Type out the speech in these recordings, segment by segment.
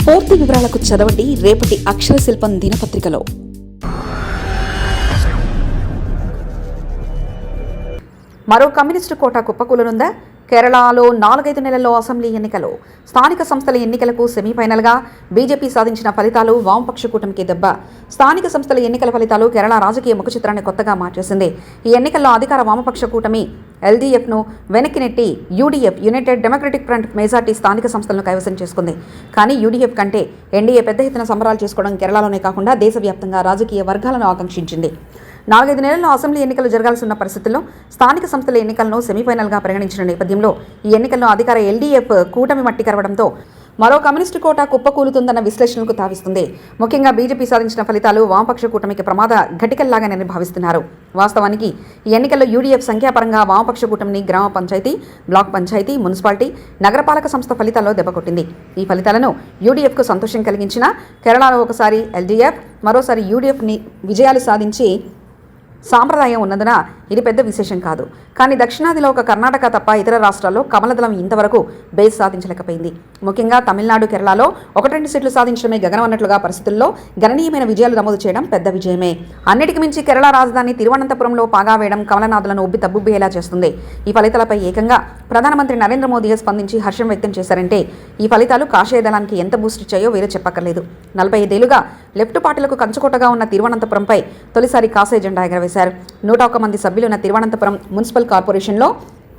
పూర్తి వివరాలకు చదవండి రేపటి అక్షర శిల్పం దినపత్రికలో. మరో కమ్యూనిస్టు కోట కుప్పకూలనుందా? కేరళలో 4-5 నెలల్లో అసెంబ్లీ ఎన్నికలు, స్థానిక సంస్థల ఎన్నికలకు సెమీఫైనల్గా బీజేపీ సాధించిన ఫలితాలు వామపక్ష కూటమికి దెబ్బ. స్థానిక సంస్థల ఎన్నికల ఫలితాలు కేరళ రాజకీయ ముఖచిత్రాన్ని కొత్తగా మార్చేసింది. ఈ ఎన్నికల్లో అధికార వామపక్ష కూటమి ఎల్డీఎఫ్ను వెనక్కి నెట్టి UDF United democratic front majority స్థానిక సంస్థలను కైవసం చేసుకుంది. కానీ యూడీఎఫ్ కంటే ఎన్డీఏ పెద్ద ఎత్తున సంబరాలు చేసుకోవడం కేరళలోనే కాకుండా దేశవ్యాప్తంగా రాజకీయ వర్గాలను ఆకాంక్షించింది. 4-5 నెలల్లో అసెంబ్లీ ఎన్నికలు జరగాల్సి ఉన్న పరిస్థితుల్లో స్థానిక సంస్థల ఎన్నికలను సెమీఫైనల్గా పరిగణించిన నేపథ్యంలో ఈ ఎన్నికల్లో అధికార ఎల్డీఎఫ్ కూటమి మట్టి కరవడంతో మరో కమ్యూనిస్టు కోట కుప్పకూలుతుందన్న విశ్లేషణలకు తావిస్తుంది. ముఖ్యంగా బీజేపీ సాధించిన ఫలితాలు వామపక్ష కూటమికి ప్రమాద ఘటికల్లాగానే భావిస్తున్నారు. వాస్తవానికి ఈ ఎన్నికల్లో యూడీఎఫ్ సంఖ్యాపరంగా వామపక్ష కూటమిని గ్రామ పంచాయతీ, బ్లాక్ పంచాయతీ, మున్సిపాలిటీ, నగరపాలక సంస్థ ఫలితాల్లో దెబ్బకొట్టింది. ఈ ఫలితాలను యూడీఎఫ్కు సంతోషం కలిగించిన కేరళలో ఒకసారి ఎల్డీఎఫ్, మరోసారి యూడీఎఫ్ని విజయాలు సాధించి సాంప్రదాయం ఉన్నందున ఇది పెద్ద విశేషం కాదు. కానీ దక్షిణాదిలో ఒక కర్ణాటక తప్ప ఇతర రాష్ట్రాల్లో కమలదళం ఇంతవరకు బేస్ సాధించలేకపోయింది. ముఖ్యంగా తమిళనాడు, కేరళలో 1-2 సీట్లు సాధించడమే గగనం అన్నట్లుగా పరిస్థితుల్లో గణనీయమైన విజయాలు నమోదు చేయడం పెద్ద విజయమే. అన్నిటికి మించి కేరళ రాజధాని తిరువనంతపురంలో పాగా వేయడం కమలనాథులను ఉబ్బి తబ్బుబ్బేలా చేస్తుంది. ఈ ఫలితాలపై ఏకంగా ప్రధానమంత్రి నరేంద్ర మోదీ స్పందించి హర్షం వ్యక్తం చేశారంటే ఈ ఫలితాలు కాషాయ దళానికి ఎంత బూస్ట్ ఇచ్చాయో వేరే చెప్పక్కర్లేదు. 45 ఏళ్లుగా లెఫ్ట్ పార్టీలకు కంచుకోటగా ఉన్న తిరువనంతపురంపై తొలిసారి కాషాయ జెండా ఎగరవేశారు. 101 మంది సభ్యులున్న తిరువనంతపురం మున్సిపల్ కార్పొరేషన్లో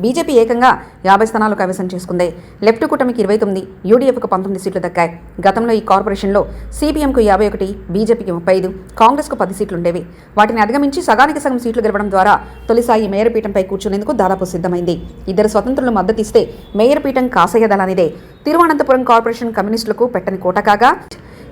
బీజేపీ ఏకంగా 50 స్థానాలు కైవసం చేసుకుంది. లెఫ్ట్ కూటమికి 29, యూడీఎఫ్కు 19 సీట్లు దక్కాయి. గతంలో ఈ కార్పొరేషన్లో సిపిఎంకు 51, బీజేపీకి 35, కాంగ్రెస్కు 10 సీట్లుండేవి. వాటిని అధిగమించి సగానికి సగం సీట్లు గెలవడం ద్వారా తొలిసారి మేయర్ పీఠంపై కూర్చునేందుకు దాదాపు సిద్ధమైంది. 2 స్వతంత్రులు మద్దతిస్తే మేయర్ పీఠం కాషాయ దళానిదే. తిరువనంతపురం కార్పొరేషన్ కమ్యూనిస్టులకు పెట్టని కోట కాగా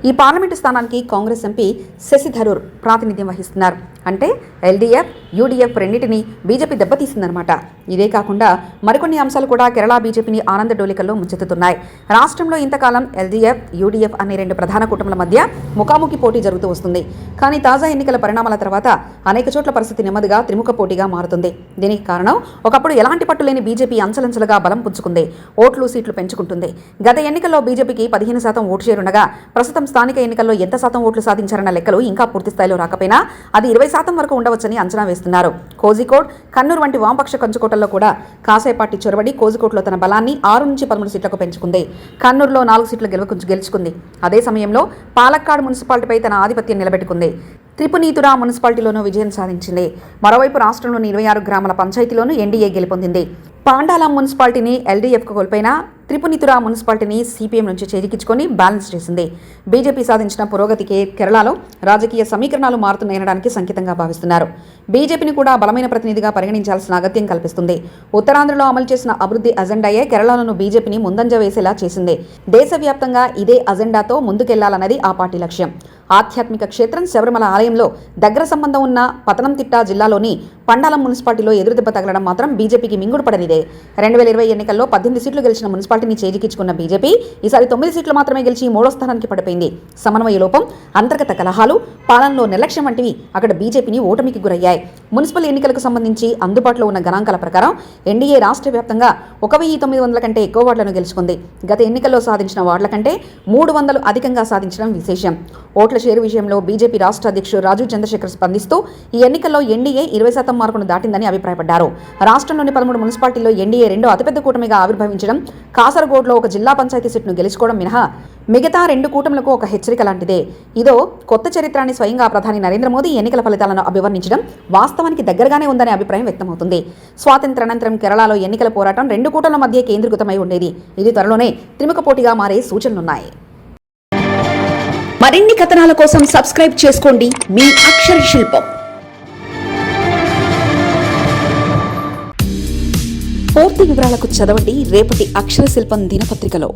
ఈ పార్లమెంటు స్థానానికి కాంగ్రెస్ ఎంపీ శశి థరూర్ ప్రాతినిధ్యం వహిస్తున్నారు. అంటే ఎల్డీఎఫ్, యూడీఎఫ్ రెండింటినీ బీజేపీ దెబ్బతీసిందన్నమాట. ఇదే కాకుండా మరికొన్ని అంశాలు కూడా కేరళ బీజేపీని ఆనంద డోలికల్లో ముంచెత్తుతున్నాయి. రాష్ట్రంలో ఇంతకాలం ఎల్డీఎఫ్, యూడీఎఫ్ అనే 2 ప్రధాన కూటముల మధ్య ముఖాముఖి పోటీ జరుగుతూ వస్తుంది. కానీ తాజా ఎన్నికల పరిణామాల తర్వాత అనేక చోట్ల పరిస్థితి నెమ్మదిగా త్రిముఖ పోటీగా మారుతుంది. దీనికి కారణం ఒకప్పుడు ఎలాంటి పట్టు లేని బీజేపీ అంచెలంచెలుగా బలం పుంజుకుంది, ఓట్లు సీట్లు పెంచుకుంటుంది. గత ఎన్నికల్లో బీజేపీకి 15% ఓటు షేర్ ఉండగా ప్రస్తుతం స్థానిక ఎన్నికల్లో ఎంత శాతం ఓట్లు సాధించారన్న లెక్కలు ఇంకా పూర్తి స్థాయిలో రాకపోయినా అది 20% వరకు ఉండవచ్చని అంచనా వేస్తున్నారు. కోజికోడ్, కన్నూరు వంటి వామపక్ష కంచుకోటల్లో కూడా కాషాయ పార్టీ చొరబడి కోజికోట్లో తన బలాన్ని 6 నుంచి 13 సీట్లకు పెంచుకుంది. కన్నూరులో 4 సీట్లు గెలుచుకుంది. అదే సమయంలో పాలక్కాడ్ మున్సిపాలిటీపై తన ఆధిపత్యం నిలబెట్టుకుంది. త్రిపునీతురా మున్సిపాలిటీలోనూ విజయం సాధించింది. మరోవైపు రాష్ట్రంలోని 26 గ్రామాల పంచాయతీలోనూ ఎన్డీఏ గెలుపొందింది. పాండాలం మున్సిపాలిటీని ఎల్డీఎఫ్కు కోల్పోయినా త్రిపునితురా మున్సిపాలిటీని సిపిఎం నుంచి చేజిక్కించుకొని బ్యాలెన్స్ చేసింది. బీజేపీ సాధించిన పురోగతికి కేరళలో రాజకీయ సమీకరణాలు మారుతున్నాయనడానికి సంకేతంగా భావిస్తున్నారు. బీజేపీని కూడా బలమైన ప్రతినిధిగా పరిగణించాల్సిన అగత్యం కల్పిస్తుంది. ఉత్తరాంధ్రలో అమలు చేసిన అభివృద్ధి అజెండాయే కేరళలోని బీజేపీని ముందంజ వేసేలా చేసింది. దేశవ్యాప్తంగా ఇదే అజెండాతో ముందుకెళ్లాలన్నది ఆ పార్టీ లక్ష్యం. ఆధ్యాత్మిక క్షేత్రం శబరిమల ఆలయంలో దగ్గర సంబంధం ఉన్న పతనంతిట్ట జిల్లాలోని పండాలం మున్సిపాలిటీలో ఎదురుదెబ్బ తగలడం మాత్రం బీజేపీకి మింగుడు పడనిదే. 2020 ఎన్నికల్లో 18 సీట్లు గెలిచిన మున్సిపాలిటీని చేజిక్కించుకున్న బీజేపీ ఈసారి 9 సీట్లు మాత్రమే గెలిచి 3వ స్థానానికి పడిపోయింది. సమన్వయ లోపం, అంతర్గత కలహాలు, పాలనలో నిర్లక్ష్యం వంటివి అక్కడ బీజేపీని ఓటమికి గురయ్యాయి. మున్సిపల్ ఎన్నికలకు సంబంధించి అందుబాటులో ఉన్న గణాంకాల ప్రకారం ఎన్డీఏ రాష్ట్ర వ్యాప్తంగా 1900 కంటే ఎక్కువ వార్డులను గెలుచుకుంది. గత ఎన్నికల్లో సాధించిన వార్డుల కంటే 300 అధికంగా సాధించడం విశేషం. ఓట్ల షేరు విషయంలో బీజేపీ రాష్ట్ర అధ్యక్షుడు రాజీవ్ చంద్రశేఖర్ స్పందిస్తూ ఈ ఎన్నికల్లో ఎన్డీఏ 20% మార్కును దాటిందని అభిప్రాయపడ్డారు. రాష్ట్రంలోని 13 మున్సిపాలిటీల్లో ఎన్డీఏ 2వ అతిపెద్ద కూటమిగా ఆవిర్భవించడం, కాసరగోడ్లో ఒక జిల్లా పంచాయతీ సీట్ను గెలుచుకోవడం మినహా మిగతా 2 కూటములకు ఒక హెచ్చరిక లాంటిదే. ఇదో కొత్త చరిత్రాన్ని స్వయంగా ప్రధాని నరేంద్ర మోదీ ఎన్నికల ఫలితాలను అభివర్ణించడం వాస్తవానికి దగ్గరగానే ఉందనే అభిప్రాయం వ్యక్తమవుతుంది. స్వాతంత్ర్యానంతరం కేరళలో ఎన్నికల పోరాటం 2 కూటముల మధ్య కేంద్రీకృతమై ఉండేది. ఇది త్వరలోనే త్రిముఖ పోటీగా మారే సూచనలున్నాయి. మరిన్ని కథనాల కోసం సబ్స్క్రైబ్ చేసుకోండి మీ అక్షర శిల్పం. పూర్తి వివరాలకు చదవండి రేపటి అక్షర శిల్పం దినపత్రికలో.